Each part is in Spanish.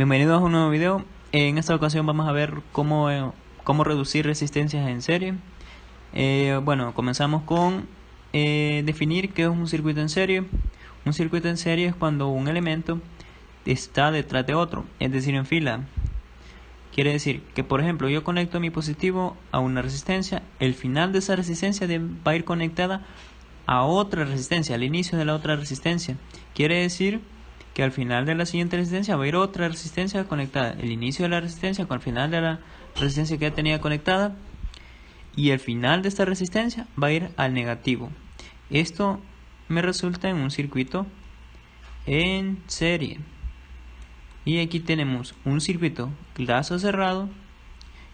Bienvenidos a un nuevo video. En esta ocasión vamos a ver cómo reducir resistencias en serie. Bueno, comenzamos con definir qué es un circuito en serie. Un circuito en serie es cuando un elemento está detrás de otro, es decir, en fila. Quiere decir que, por ejemplo, yo conecto mi positivo a una resistencia, el final de esa resistencia va a ir conectada a otra resistencia, al inicio de la otra resistencia. Quiere decir que al final de la siguiente resistencia va a ir otra resistencia conectada, el inicio de la resistencia con el final de la resistencia que ya tenía conectada, y el final de esta resistencia va a ir al negativo. Esto me resulta en un circuito en serie. Y aquí tenemos un circuito lazo cerrado,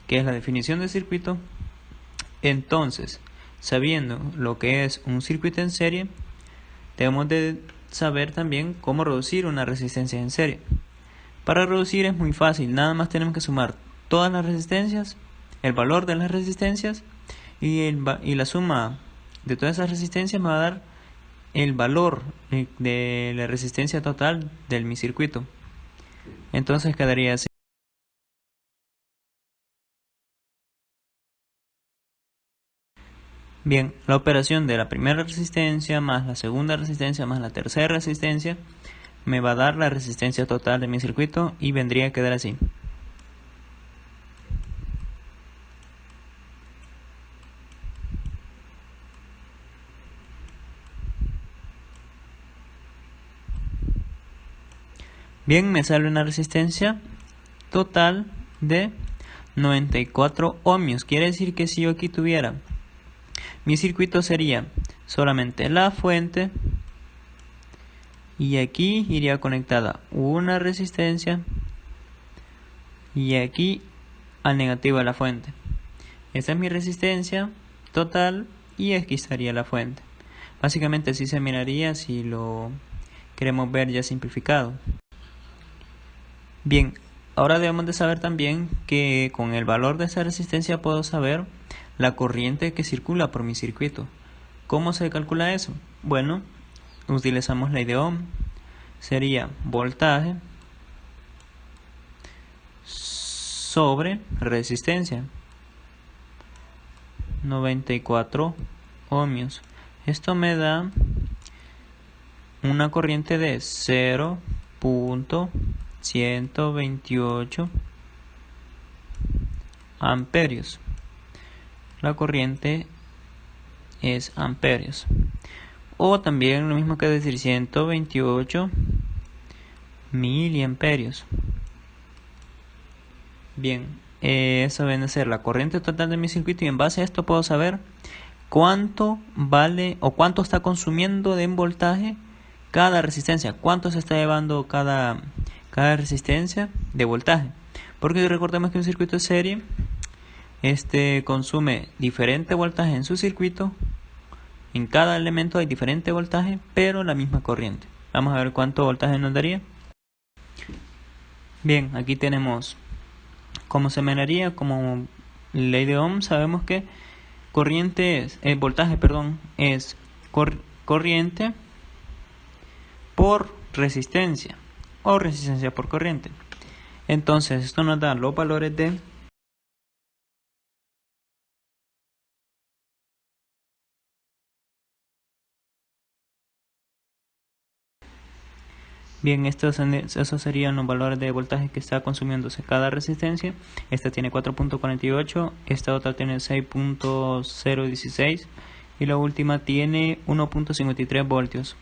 que es la definición de circuito. Entonces, sabiendo lo que es un circuito en serie, debemos de saber también cómo reducir una resistencia en serie. Para reducir es muy fácil, nada más tenemos que sumar todas las resistencias, el valor de las resistencias, y la suma de todas esas resistencias me va a dar el valor de la resistencia total de mi circuito. Entonces quedaría así. Bien, la operación de la primera resistencia más la segunda resistencia más la tercera resistencia me va a dar la resistencia total de mi circuito y vendría a quedar así. Bien, me sale una resistencia total de 94 ohmios. Quiere decir que si yo aquí tuviera mi circuito, sería solamente la fuente y aquí iría conectada una resistencia y aquí al negativo de la fuente. Esta es mi resistencia total y aquí estaría la fuente. Básicamente así se miraría si lo queremos ver ya simplificado. Bien, ahora debemos de saber también que con el valor de esa resistencia puedo saber la corriente que circula por mi circuito. ¿Cómo se calcula eso? Bueno, utilizamos ley de Ohm. Sería voltaje sobre resistencia. 94 ohmios. Esto me da una corriente de 0.128 amperios. La corriente es amperios. O también lo mismo que decir 128 miliamperios. Bien, esa viene a ser la corriente total de mi circuito, y en base a esto puedo saber cuánto vale o cuánto está consumiendo de voltaje cada resistencia, cuánto se está llevando cada resistencia de voltaje. Porque recordemos que un circuito de serie consume diferente voltaje en su circuito. En cada elemento hay diferente voltaje, pero la misma corriente. Vamos a ver cuánto voltaje nos daría. Bien, aquí tenemos cómo se miraría. Como ley de Ohm, sabemos que voltaje es corriente por resistencia o resistencia por corriente. Entonces esto nos da los valores de bien, esos serían los valores de voltaje que está consumiéndose cada resistencia. Esta tiene 4.48, esta otra tiene 6.016 y la última tiene 1.53 voltios.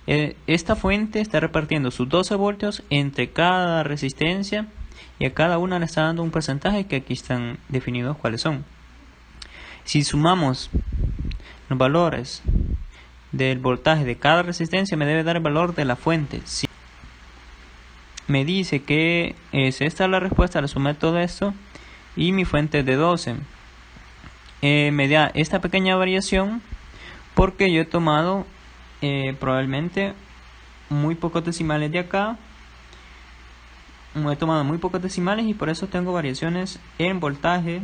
Esta fuente está repartiendo sus 12 voltios entre cada resistencia y a cada una le está dando un porcentaje que aquí están definidos cuáles son. Si sumamos los valores del voltaje de cada resistencia, me debe dar el valor de la fuente. Si me dice que es esta la respuesta, le sumé todo esto y mi fuente es de 12. Me da esta pequeña variación porque yo he tomado probablemente muy pocos decimales de acá. He tomado muy pocos decimales y por eso tengo variaciones en voltaje,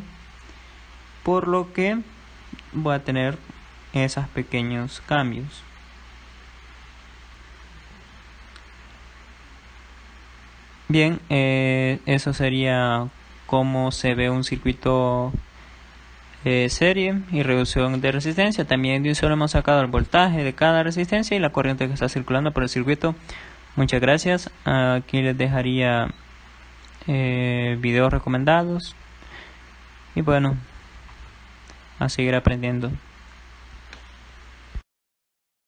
por lo que voy a tener esos pequeños cambios. Bien, eso sería cómo se ve un circuito serie y reducción de resistencia. También de solo hemos sacado el voltaje de cada resistencia y la corriente que está circulando por el circuito. Muchas gracias. Aquí les dejaría videos recomendados y bueno, a seguir aprendiendo.